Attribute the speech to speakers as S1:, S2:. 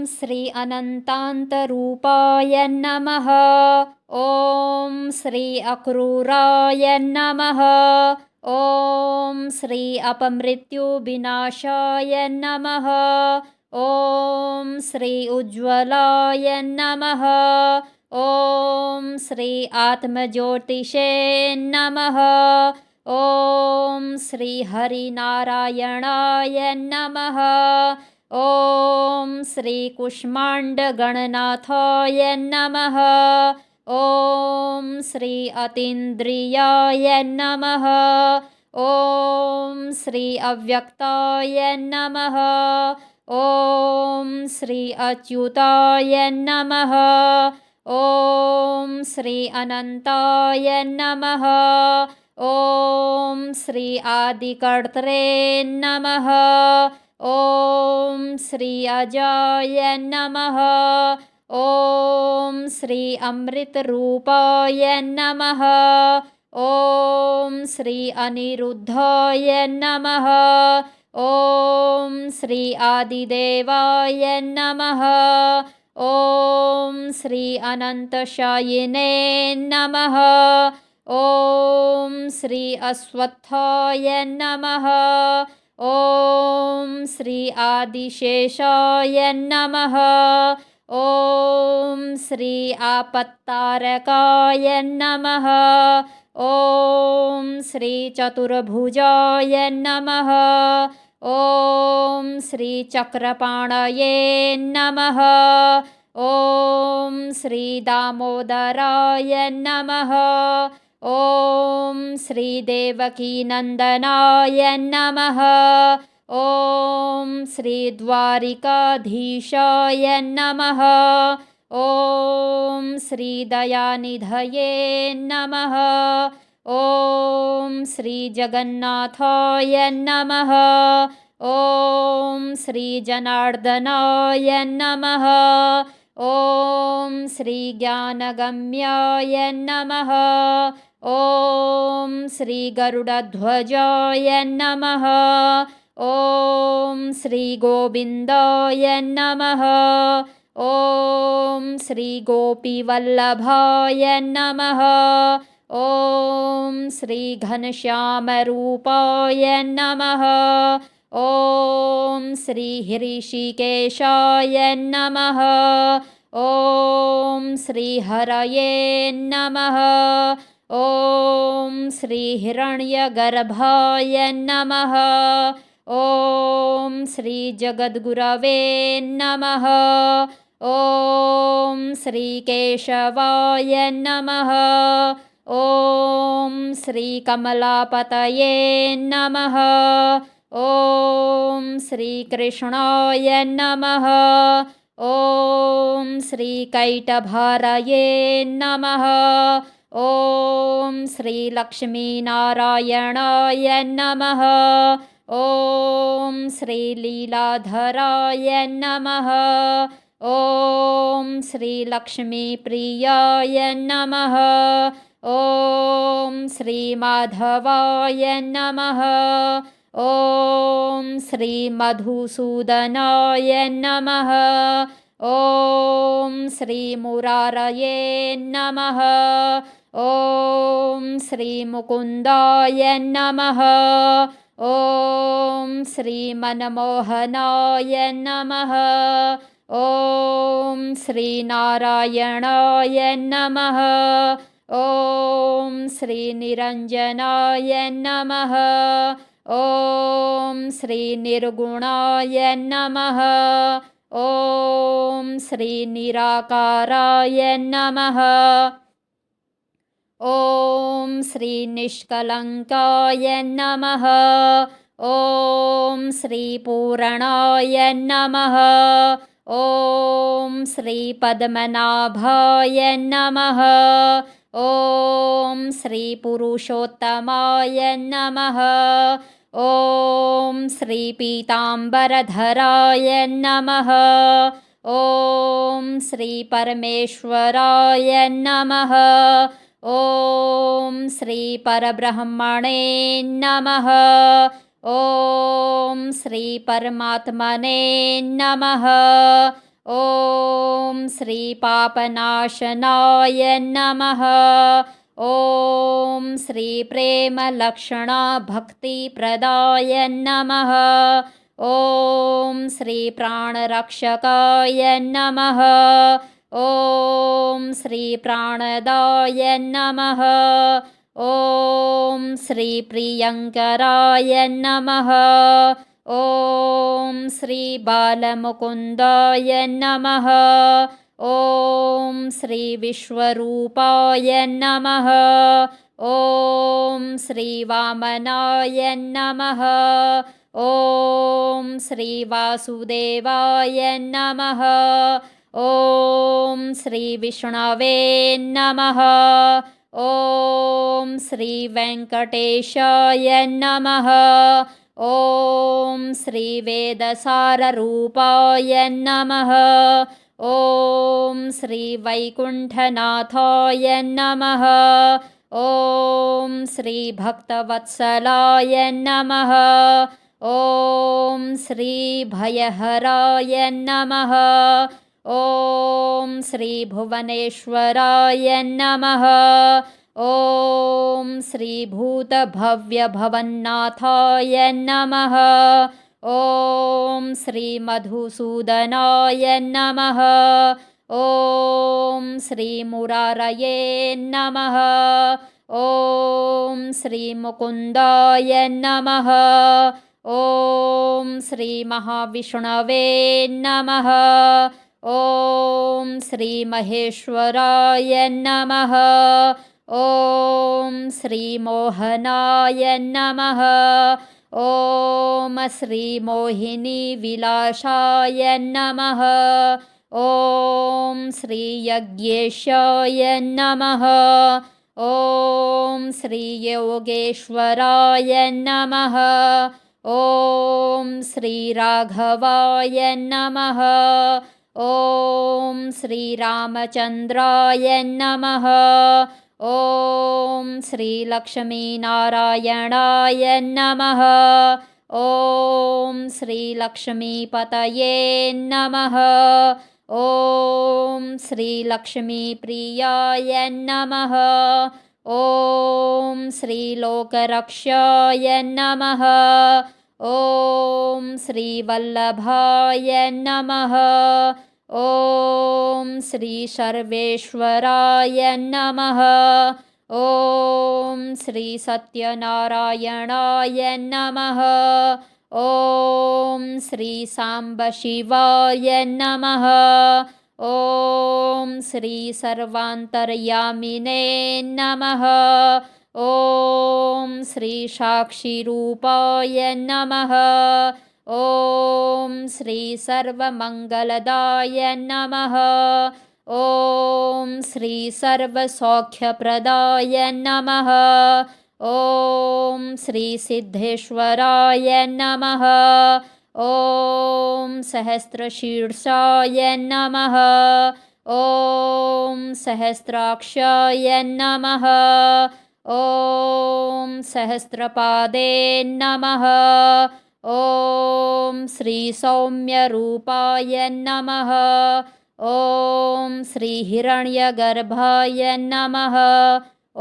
S1: श्री अनन्तान्तरूपाय नमः। ॐ श्री अक्रूराय नमः। ॐ श्री अपमृत्युविनाशाय नमः। ॐ श्री उज्ज्वलाय नमः। ॐ श्री आत्मज्योतिषे नमः। ॐ श्री हरिनारायणाय नमः। ॐ श्री कुष्माण्डगणनाथाय नमः। ॐ श्री अतीन्द्रियाय नमः। ॐ श्री अव्यक्ताय नमः। ॐ श्री अच्युताय नमः। ॐ श्री अनन्ताय नमः। ॐ श्री आदिकर्त्रे नमः। ॐ श्री अजाय नमः। ॐ श्री अमृतरूपाय नमः। ॐ श्री अनिरुद्धाय नमः। ॐ श्री आदिदेवाय नमः। ॐ श्री अनन्तशायिने नमः। ॐ श्री अश्वत्थाय नमः। ॐ श्री आदिशेषाय नमः। ॐ श्री आपत्तारकाय नमः। ॐ श्री चतुर्भुजाय नमः। ॐ श्री चक्रपाणये नमः। ॐ श्री दामोदराय नमः। ॐ श्री देवकीनन्दनाय नमः। ॐ श्री द्वारिकाधीशाय नमः। ॐ श्री दयानिधये नमः। ॐ श्री जगन्नाथाय नमः। ॐ श्री जनार्दनाय नमः। ॐ श्री ज्ञानगम्याय नमः। ॐ श्री गरुडध्वजाय नमः। ॐ श्री गोविन्दाय नमः। ॐ श्री गोपीवल्लभाय नमः। ॐ श्री घनश्यामरूपाय नमः। ॐ श्री हृषिकेशाय नमः। ॐ श्री हरये नमः। ॐ श्री हिरण्यगर्भाय नमः। ॐ श्री जगद्गुरवे नमः। ॐ श्री केशवाय नमः। ॐ श्री कमलापतये नमः। ॐ श्री कृष्णाय नमः। ॐ श्री कैटभारये नमः। ॐ श्री लक्ष्मीनारायणाय नमः। ॐ श्री लीलाधराय नमः। ॐ श्री लक्ष्मीप्रियाय नमः। ॐ श्री माधवाय नमः। ॐ श्री मधुसूदनाय नमः। ॐ श्री मुरारये नमः। ॐ श्री मुकुन्दाय नमः। ॐ श्री मनमोहनाय नमः। ॐ श्री नारायणाय नमः। ॐ श्री निरञ्जनाय नमः। ॐ श्री निर्गुणाय नमः। ॐ श्री निराकाराय नमः। ॐ श्री निष्कलङ्काय नमः। ॐ श्री पूर्णाय नमः। ॐ श्री पद्मनाभाय नमः। ॐ श्री पुरुषोत्तमाय नमः। ॐ श्री पीताम्बरधराय नमः। ॐ श्री परमेश्वराय नमः। ॐ श्री परब्रह्मणे नमः। ॐ श्री परमात्मने नमः। ॐ श्रीपापनाशनाय नमः। ॐ श्रीप्रेमलक्षणभक्तिप्रदाय नमः। ॐ श्रीप्राणरक्षकाय नमः। ॐ श्रीप्राणदाय नमः। ॐ श्रीप्रियङ्कराय नमः। ॐ श्रीबालमुकुन्दाय नमः। ॐ श्रीविश्वरूपाय नमः। ॐ श्रीवामनाय नमः। ॐ श्रीवासुदेवाय नमः। ॐ श्रीविष्णवे नमः। ॐ श्रीवेङ्कटेशाय नमः। ॐ श्रीवेदसाररूपाय नमः। ॐ श्रीवैकुण्ठनाथाय नमः। ॐ श्रीभक्तवत्सलाय नमः। ॐ श्रीभयहराय नमः। ॐ श्रीभुवनेश्वराय नमः। ॐ श्रीभूतभव्यभवन्नाथाय नमः। ॐ श्रीमधुसूदनाय नमः। ॐ श्रीमुरारये नमः। ॐ श्रीमुकुन्दाय नमः। ॐ श्रीमहाविष्णवे नमः। ॐ श्रीमहेश्वराय नमः। ॐ श्रीमोहनाय नमः। ॐ श्रीमोहिनीविलासाय नमः। ॐ श्रीयज्ञेशाय नमः। ॐ श्रीयोगेश्वराय नमः। ॐ श्रीराघवाय नमः। ॐ श्रीरामचन्द्राय नमः। ॐ श्रीलक्ष्मीनारायणाय नमः। ॐ श्रीलक्ष्मीपतये नमः। ॐ श्रीलक्ष्मीप्रियाय नमः। ॐ श्रीलोकरक्षाय नमः। ॐ श्रीवल्लभाय नमः। ॐ श्रीसर्वेश्वराय नमः। ॐ श्रीसत्यनारायणाय नमः। ॐ श्रीसाम्बशिवाय नमः। ॐ श्रीसर्वान्तर्यामिने नमः। ॐ श्रीसाक्षिरूपाय नमः। ॐ श्रीसर्वमङ्गलदाय नमः। ॐ श्रीसर्वसौख्यप्रदाय नमः। ॐ श्रीसिद्धेश्वराय नमः। ॐ सहस्रशीर्षाय नमः। ॐ सहस्राक्षाय नमः। ॐ सहस्रपादे नमः। ॐ श्रीसौम्यरूपाय नमः। ॐ श्रीहिरण्यगर्भाय नमः। ॐ